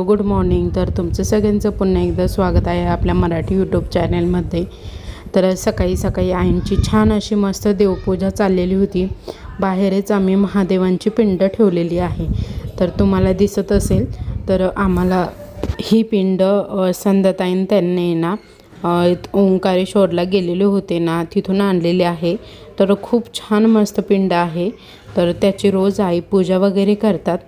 Good morning. तर तुमचं सगळ्यांचं पुन्हा एकदा स्वागत आहे आपल्या मराठी यूट्यूब चॅनलमध्ये. तर सकाळी सकाळी आईंची छान अशी मस्त देवपूजा चाललेली होती. बाहेरच आम्ही महादेवांची पिंड ठेवलेली आहे. तर तुम्हाला दिसत असेल तर आम्हाला ही पिंड संध्याताईन त्यांनी ना ओंकारेश्वरला गेलेले होते ना, तिथून आणलेली आहे. तर खूप छान मस्त पिंड आहे. तर त्याची रोज आई पूजा वगैरे करतात.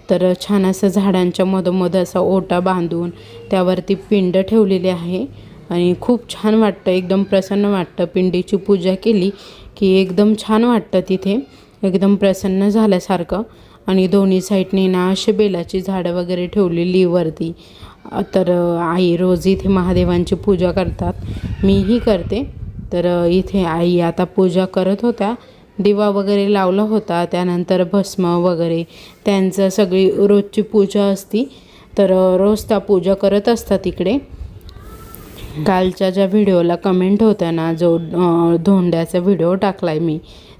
तर छान असं झाडांच्या मधोमध असा ओटा बांधून त्यावरती पिंड ठेवलेली आहे आणि खूप छान वाटतं, एकदम प्रसन्न वाटतं. पिंडीची पूजा केली की एकदम छान वाटतं, तिथे एकदम प्रसन्न झाल्यासारखं. आणि दोन्ही साईडने ना असे बेलाची झाडं वगैरे ठेवलेली वरती. तर आई रोज इथे महादेवांची पूजा करतात, मीही करते. तर इथे आई आता पूजा करत होत्या. दिवा वगैरे लावला होता, त्यानंतर भस्म वगैरे त्यांचं सगळी रोजची पूजा असती. तर रोज त्या पूजा करत असतात इकडे. कालच्या ज्या व्हिडिओला कमेंट होत्या ना, जो धोंड्याचा व्हिडिओ टाकला आहे मी,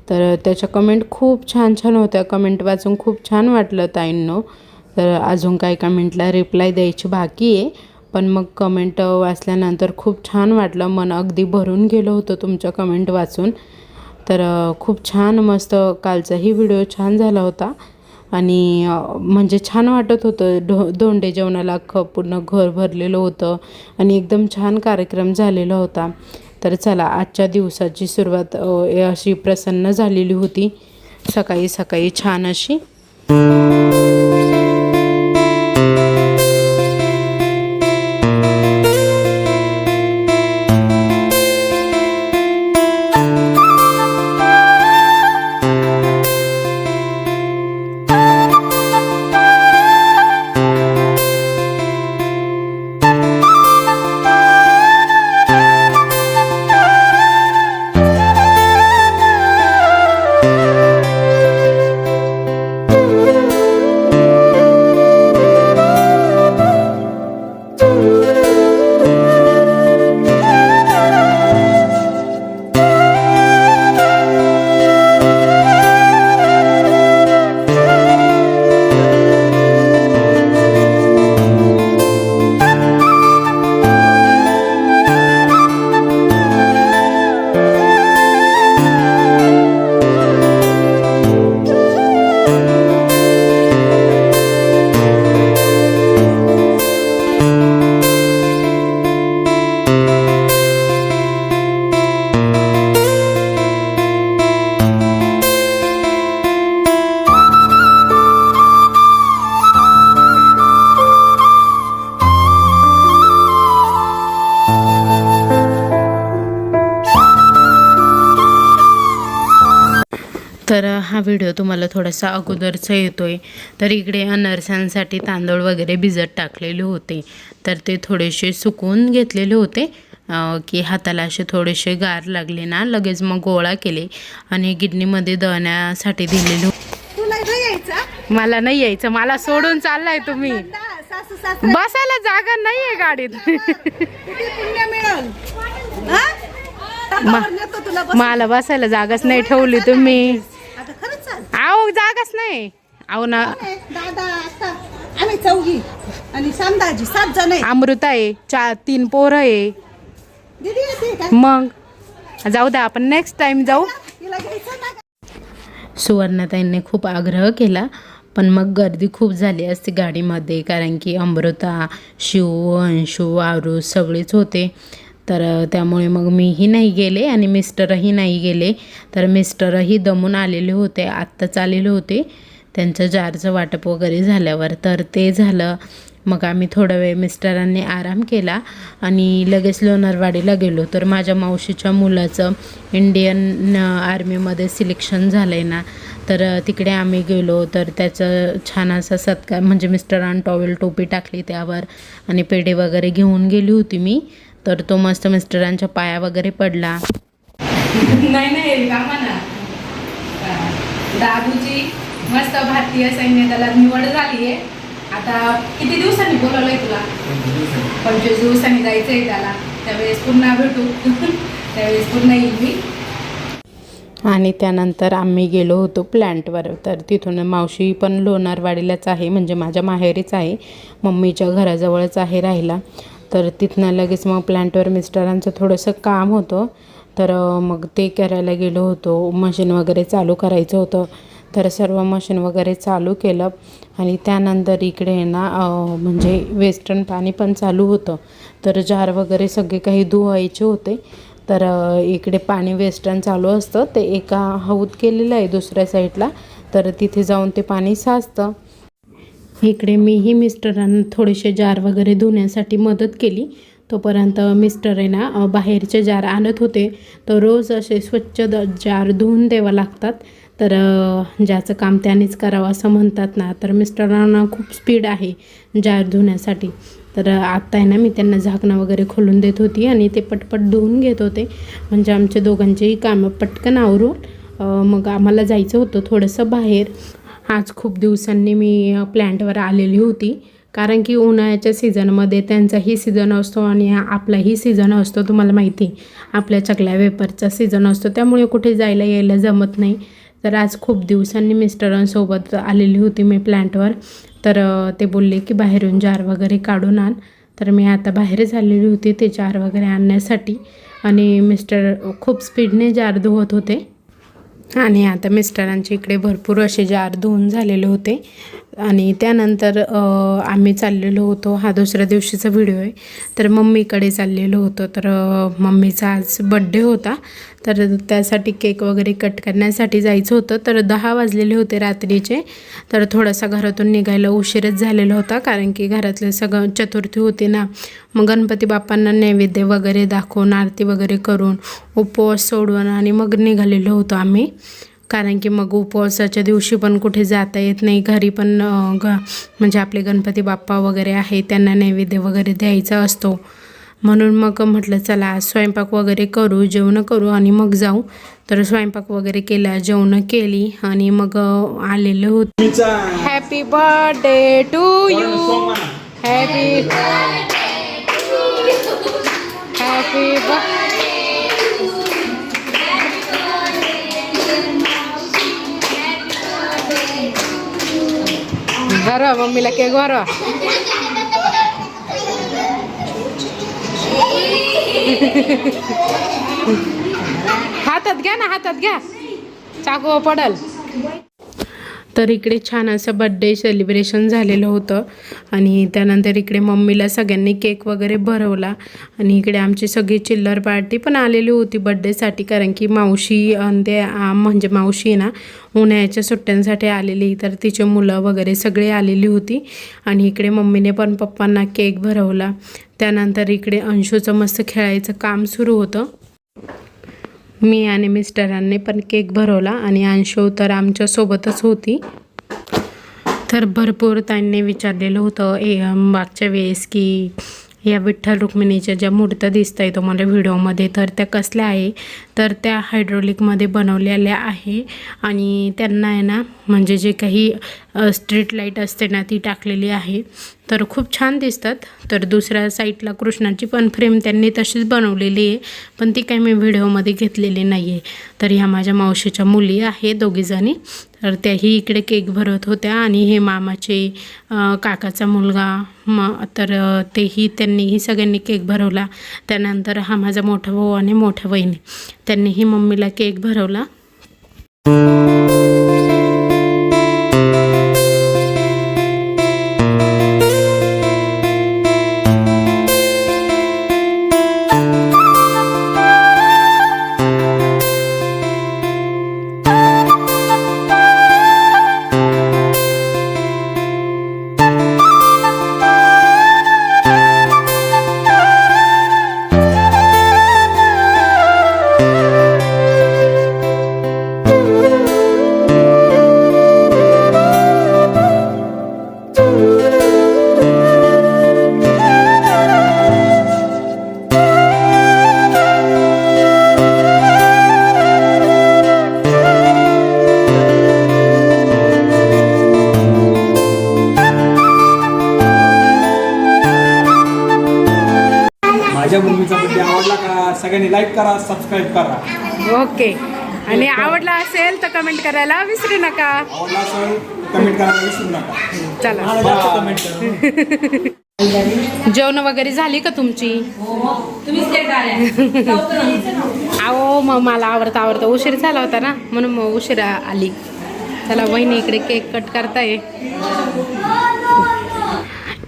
तर त्याच्या कमेंट खूप छान छान होत्या. कमेंट वाचून खूप छान वाटलं ताईंनो. तर अजून काही कमेंटला रिप्लाय द्यायची बाकी आहे, पण मग कमेंट वाचल्यानंतर खूप छान वाटलं. मन अगदी भरून गेलं होतं तुमच्या कमेंट वाचून. तर खूप छान मस्त कालचाही व्हिडिओ छान झाला होता आणि म्हणजे छान वाटत होतं. धोंडे जेवणाला अख्खं पूर्ण घर भरलेलं होतं आणि एकदम छान कार्यक्रम झालेला होता. तर चला, आजच्या दिवसाची सुरुवात अशी प्रसन्न झालेली होती सकाळी सकाळी छान अशी. तर हा व्हिडिओ तुम्हाला थोडासा अगोदरचा येतो आहे. तर इकडे अनारसांसाठी तांदूळ वगैरे भिजत टाकलेले होते. तर ते थोडेसे सुकवून घेतलेले होते की हाताला असे थोडेसे गार लागले ना, लगेच मग गोळा केले आणि गिरणीमध्ये दळण्यासाठी दिलेले. मला नाही यायचं, मला सोडून चाललाय तुम्ही. बसायला जागा नाही आहे गाडीत. मला बसायला जागाच नाही ठेवली तुम्ही. आहो जागाच नाही. आहो ना, आम्ही चौघी आणि सांदाजी 7 जण आहे. अमृता आहे, 3 पोरं आहे. मग जाऊ द्या, आपण नेक्स्ट टाइम जाऊ. सुवर्णाताईंनी खूप आग्रह केला, पण मग गर्दी खूप झाली असती गाडीमध्ये, कारण की अमृता, शिव, अंशू, आरू सगळेच होते. तर त्यामुळे मग मीही नाही गेले आणि मिस्टरही नाही गेले. तर मिस्टरही दमून आलेले होते, आत्ताच आलेले होते त्यांचं जारचं वाटप वगैरे झाल्यावर. तर ते झालं. मग आम्ही थोडा वेळ मिस्टरांनी आराम केला आणि लगेच लोणारवाडीला गेलो. तर माझ्या मावशीच्या मुलाचं इंडियन आर्मीमध्ये सिलेक्शन झालं आहे ना, तर तिकडे आम्ही गेलो. तर त्याचं छान असा सत्कार, म्हणजे मिस्टरांनी टॉवेल टोपी टाकली त्यावर आणि पेढे वगैरे घेऊन गेली होती मी. तर तो मस्त मिस्टरांच्या पाया वगैरे पडला. नाही दादूची मस्त भारतीय सैन्य दलात निवड झाली आहे. आता किती दिवसांनी बोलवलंय तुला? 25 दिवसांनी जायचंय त्याला. त्यावेळेस पुन्हा भेटू. त्यावेळेस पुन्हा येईल मी. आणि त्यानंतर आम्ही गेलो होतो प्लॅन्टवर. तर तिथून मावशी पण लोणारवाडीलाच आहे, म्हणजे माझ्या माहेरीच आहे, मम्मीच्या घराजवळच आहे राहायला. तर तिथनं लगेच मग प्लॅन्टवर मिस्टरांचं थोडंसं काम होतं, तर मग ते करायला गेलो होतो. मशीन वगैरे चालू करायचं होतं, तर सर्व मशीन वगैरे चालू केलं. आणि त्यानंतर इकडे ना म्हणजे वेस्टर्न पाणी पण चालू होतं, तर जार वगैरे सगळे काही धुवायचे होते. तर इकडे पाणी वेस्टर्न चालू असतं, ते एका हौद केलेलं आहे दुसऱ्या साईडला, तर तिथे जाऊन ते पाणी साचतं. इकडे मीही मिस्टरांना थोडेसे जार वगैरे धुण्यासाठी मदत केली. तोपर्यंत मिस्टर आहे ना बाहेरचे जार आणत होते, तर रोज असे स्वच्छ जार धुवून द्यावं लागतात. तर ज्याचं काम त्यानेच करावं असं म्हणतात ना, तर मिस्टरांना खूप स्पीड आहे जार धुण्यासाठी. तर आत्ता आहे ना मी त्यांना झाकणं वगैरे खोलून देत होती आणि ते पटपट धुवून घेत होते, म्हणजे आमच्या दोघांचेही कामं पटकन आवरून मग आम्हाला जायचं होतं थोडंसं बाहेर. आज खूप दिवसांनी मी प्लॅन्टवर आलेली होती, कारण की उन्हाळ्याच्या सीझनमध्ये त्यांचाही सीझन असतो आणि आपलाही सीझन असतो. तुम्हाला माहिती आपल्या चकल्या वेफरचा सीझन असतो, त्यामुळे कुठे जायला यायला जमत नाही. तर आज खूप दिवसांनी मिस्टरांसोबत आलेली होती मी प्लॅन्टवर. तर ते बोलले की बाहेरून जार वगैरे काढून आण. तर मी आता बाहेरच आलेली होती ते जार वगैरे आणण्यासाठी, आणि मिस्टर खूप स्पीडने जार धुवत होते. आणि आता मिस्टरांच्या इकडे भरपूर असे जार धुवून झालेले होते. आणि त्यानंतर आम्ही चाललेलो होतो, हा दुसऱ्या दिवशीचा व्हिडिओ आहे, तर मम्मीकडे चाललेलो होतो. तर मम्मीचा आज बड्डे होता, तर त्यासाठी केक वगैरे कट करण्यासाठी जायचं होतं. तर 10 वाजलेले होते रात्रीचे. तर थोडासा घरातून निघायला उशीरच झालेला होता, कारण की घरातलं सगळं चतुर्थी होती ना, मग गणपती बाप्पांना नैवेद्य वगैरे दाखवून आरती वगैरे करून उपवास सोडून आणि मग निघालेलो होतो आम्ही. कारण की मग उपवासाच्या दिवशी पण कुठे जाता येत नाही, घरी पण म्हणजे आपले गणपती बाप्पा वगैरे आहे त्यांना नैवेद्य वगैरे द्यायचा असतो. म्हणून मग म्हटलं चला स्वयंपाक वगैरे करू, जेवणं करू आणि मग जाऊ. तर स्वयंपाक वगैरे केला, जेवणं केली आणि मग आलेलो होतो. Happy birthday to you, happy बरं मम्मीला केक बरं. हातात घ्या ना, हातात घ्या, चाकू पडल. तर इकडे छान असं बड्डे सेलिब्रेशन झालेलं होतं. आणि त्यानंतर इकडे मम्मीला सगळ्यांनी केक वगैरे भरवला. आणि इकडे आमची सगळी चिल्लर पार्टी पण आलेली होती बड्डेसाठी, कारण की मावशी ते म्हणजे मावशी ना उन्हाळ्याच्या सुट्ट्यांसाठी आलेली, तर तिचे मुलं वगैरे सगळे आलेली होती. आणि इकडे मम्मीने पण पप्पांना केक भरवला. त्यानंतर इकडे अंशूचं मस्त खेळायचं काम सुरू होतं. मी आणि मिस्टरांनी पण केक भरवला आणि अंशू तर आमच्यासोबतच होती. तर भरपूर त्यांनी विचारलेलं होतं मागच्या वेळेस की या विठ्ठल रुक्मिणीच्या ज्या मूर्त्या दिसत आहे तुम्हाला व्हिडिओमध्ये, तर त्या कसल्या आहे, तर त्या हायड्रोलिकमध्ये बनवलेल्या आहे. आणि त्यांना आहे ना म्हणजे जे काही स्ट्रीट लाईट असते ना ती टाकलेली आहे, तर खूप छान दिसतात. तर दुसऱ्या साईडला कृष्णाची पण फ्रेम त्यांनी तशीच बनवलेली आहे, पण ती काही मी व्हिडिओमध्ये घेतलेली नाही आहे. तर ह्या माझ्या मावशीच्या मुली आहे दोघीजणी, तर त्याही इकडे केक भरत होत्या. आणि हे मामाचे काकाचा मुलगा तर तेही त्यांनीही सगळ्यांनी केक भरवला. त्यानंतर हा माझा मोठा भाऊ आणि मोठ्या बहिणी त्यांनीही मम्मीला केक भरवला. माझ्या मम्मीचा बर्थडे आवडला का? सगळ्यांनी लाईक करा, सबस्क्राईब करा. ओके, आणि आवडला असेल तर कमेंट करायला विसरू नका. आवडला असेल कमेंट करायला विसरू नका. चला जास्त कमेंट करा. जेवण वगैरे झाली का तुमची? तुम्हीच लेट आल्या. अहो मग मला आवडता उशीर झाला होता ना म्हणून मग उशिरा आली. चला वहिनी इकडे केक कट करताय.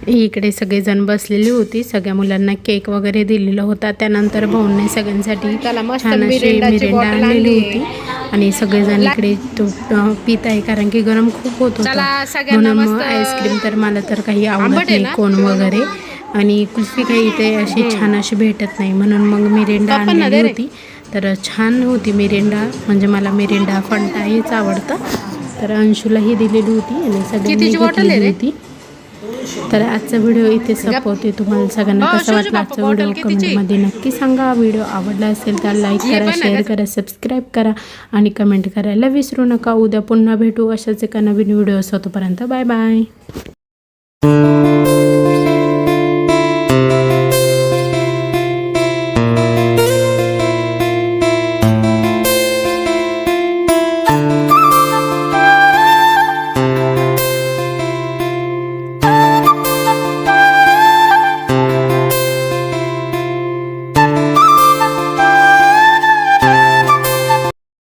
इकडे सगळेजण बसलेली होती. सगळ्या मुलांना केक वगैरे दिलेला होता. त्यानंतर भाऊंनी सगळ्यांसाठी छान अशी मिरिंडा आणलेली होती आणि सगळेजण इकडे तो पित आहे कारण की गरम खूप होत होतं म्हणून मग आईस्क्रीम तर मला तर काही आवडत नाही कोण वगैरे आणि कुल्फी काही इथे अशी छान अशी भेटत नाही म्हणून मग मिरिंडा आणलेली होती. तर छान होती मिरिंडा म्हणजे मला मिरिंडा फंटा हेच आवडतं. तर अंशूलाही दिलेली होती आणि सगळ्यांनी घेतलेली होती. तर आजचा व्हिडिओ इथे संपवते. तुम्हाला सगळ्यांना कसा वाटला आजचा व्हिडिओ कमेंटमध्ये नक्की सांगा. व्हिडिओ आवडला असेल तर लाईक करा, शेअर करा, सबस्क्राईब करा आणि कमेंट करायला विसरू नका. उद्या पुन्हा भेटू अशाच एका नवीन व्हिडिओ. तोपर्यंत बाय बाय.